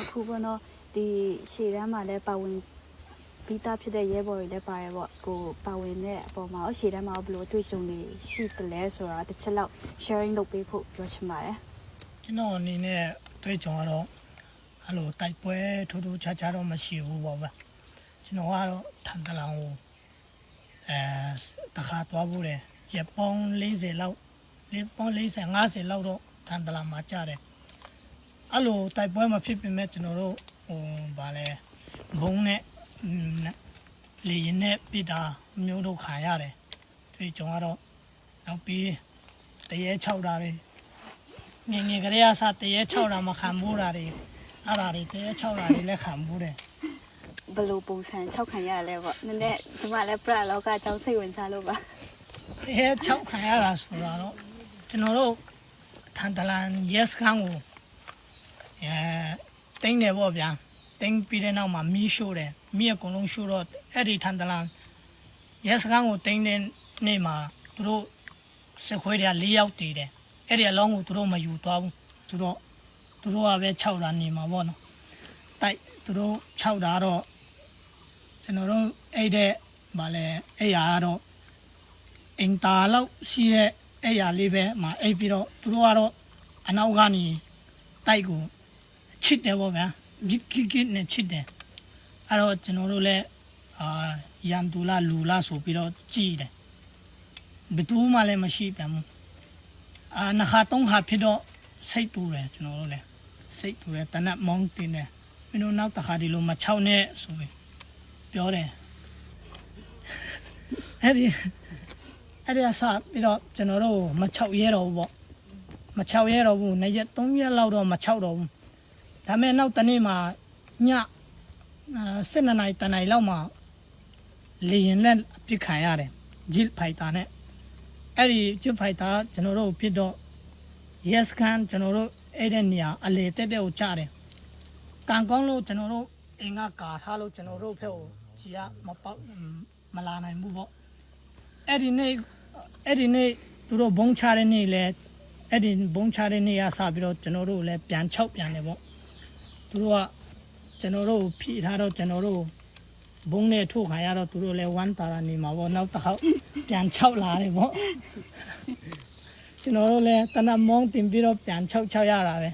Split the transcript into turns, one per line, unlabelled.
ခုပေါ့နော်ဒီရှေ့တန်းမှာလည်းပါဝင်ပြီးသားဖြစ်တဲ့ရဲဘော်တွေလည်းပါတယ်ပေါ့ကိုပါဝင်တဲ့အပေါ်မှာရှေ့တန်းမှာဘယ်လိုအတွေ့အကြုံတွေရှိသလဲဆိုတာတစ်ချက်လောက် sharing လုပ်ပေးဖို့ပြောချင်ပါတယ်
ကျွန်တော်အနေနဲ့တွေ့ကြုံတော့အဲ့လိုတိုက်ပွဲထိုးထိုးခြားခြားတော့မရှိဘူးပေါ့ဗျကျွန်တော်ကတော့ထန်တလောင်ကိုတခါသွားဖို့တယ်ရပောင်း40လောက်ပေါင်း40 50လောက်တော့ထန်တလောင်မှာကြားတယ်အဲ့လိုတိုက်ပွဲမှာဖြစ်ပေမဲ့ကျွန်တော်တို့ဗာလဲဘုံနဲ့လေရင်နဲ့ပြတာမျိုးတို့ခံရတယ်တွေ့ကြုံတော့နောက်ပြီးတရေ6တာတွေငငယ်ကလေးအစားတရေ6တာမခံဘူးတာတွေအဲ့ဒါတွေတရေ6တာတွေလည်းခံဘူးတယ်
ဘယ်လိုပုံစံ6ခံရလဲပေါ့နည်းနည်းဒီမှာလည်းပြလောကအကြောင်းစိတ်ဝင်စားလို့ပါ
တရေ6ခံရတာဆိုတော့ကျွန်တော်တို့ထန်တလန် yes ခန်းကိုတင်းတယ်ပေါ့ဗျာတင်းပြီးတဲ့နောက်မှာမီးရှို့တယ်မီးအကုန်လုံးရှို့တော့အဲ့ဒီထန်တလန် yes ခန်းကိုတင်းတဲ့နေ့မှာသူတို့စခွေးတွေက4ယောက်တည်တယ်အဲ့ဒီအလောင်းကိုသူတို့မယူသွားဘူးဆိုတော့သူတို့ကပဲ6တာနေမှာပေါ့နော်တိုက်သူတို့6တာတော့ကျွန်တော်တို့အဲ့တဲ့ဗာလဲအဲ့ရကတော့အင်တာလောက်ရှိတဲ့အဲ့ရလေးပဲမှာအဲ့ပြီးတော့သူတို့ကတော့အနောက်ကနေတိုက်ကိုချစ်တယ်ပေါ့ဗျာဂစ်နဲ့ချစ်တယ်အဲ့တော့ကျွန်တော်တို့လည်းရန်သူလားလူလားဆိုပြီးတော့ကြည်တယ်ဘယ်သူမှလည်းမရှိပြန်ဘူးနှစ်ခါသုံးခါဖြစ်တော့စိတ်ပူတယ်ကျွန်တော်တို့လည်းစိတ်ပူတယ်တနတ်မောင်းတင်တယ်မင်းတို့နောက်တစ်ခါဒီလိုမချောက်နဲ့ဆိုပြီးပြောတယ်အဲ့ဒီအဆပြီးတော့ကျွန်တော်တို့မချောက်ရဲတော့ဘူးပေါ့မချောက်ရဲတော့ဘူးနေ့ရက်3ရက်လောက်တော့မချောက်တော့ဘူးဒါပေမဲ့နောက်တနေ့မှာည7 နာရီတနာရီလောက်မှာလေရင်လက်ပြစ်ခံရတယ်ဂျစ်ဖိုက်တာနဲ့အဲ့ဒီဂျစ်ဖိုက်တာကျွန်တော်တို့ဖြစ်တော့ yes ကန်ကျွန်တော်တို့အဲ့တဲ့နေရာအလေတက်တဲ့ကိုကြားတယ်ကံကောင်းလို့ကျွန်တော်တို့အင်္ဂါကာထားလို့ကျွန်တော်တို့ဖက်ကိုကြီးကမလာနိုင်ဘူးပေါ့အဲ့ဒီနေ့သူတို့ဘုံချတဲ့နေ့လဲအဲ့ဒီဘုံချတဲ့နေ့ကစပြီးတော့ကျွန်တော်တို့လည်းပြန်6ပြန်တယ်ပေါ့သူတို့ကကျွန်တော်တို့ဖြီးထားတော့ကျွန်တော်တို့ဘုံနဲ့ထုတ်ခါရတော့သူတို့လည်းဝမ်းတာနေမှာပေါ့နောက်တစ်ခေါက်ပြန်6လာတယ်ပေါ့ကျွန်တော်တို့လည်းတနတ်မောင်းတင်ပြီးတော့ပြန်6ရတာပဲ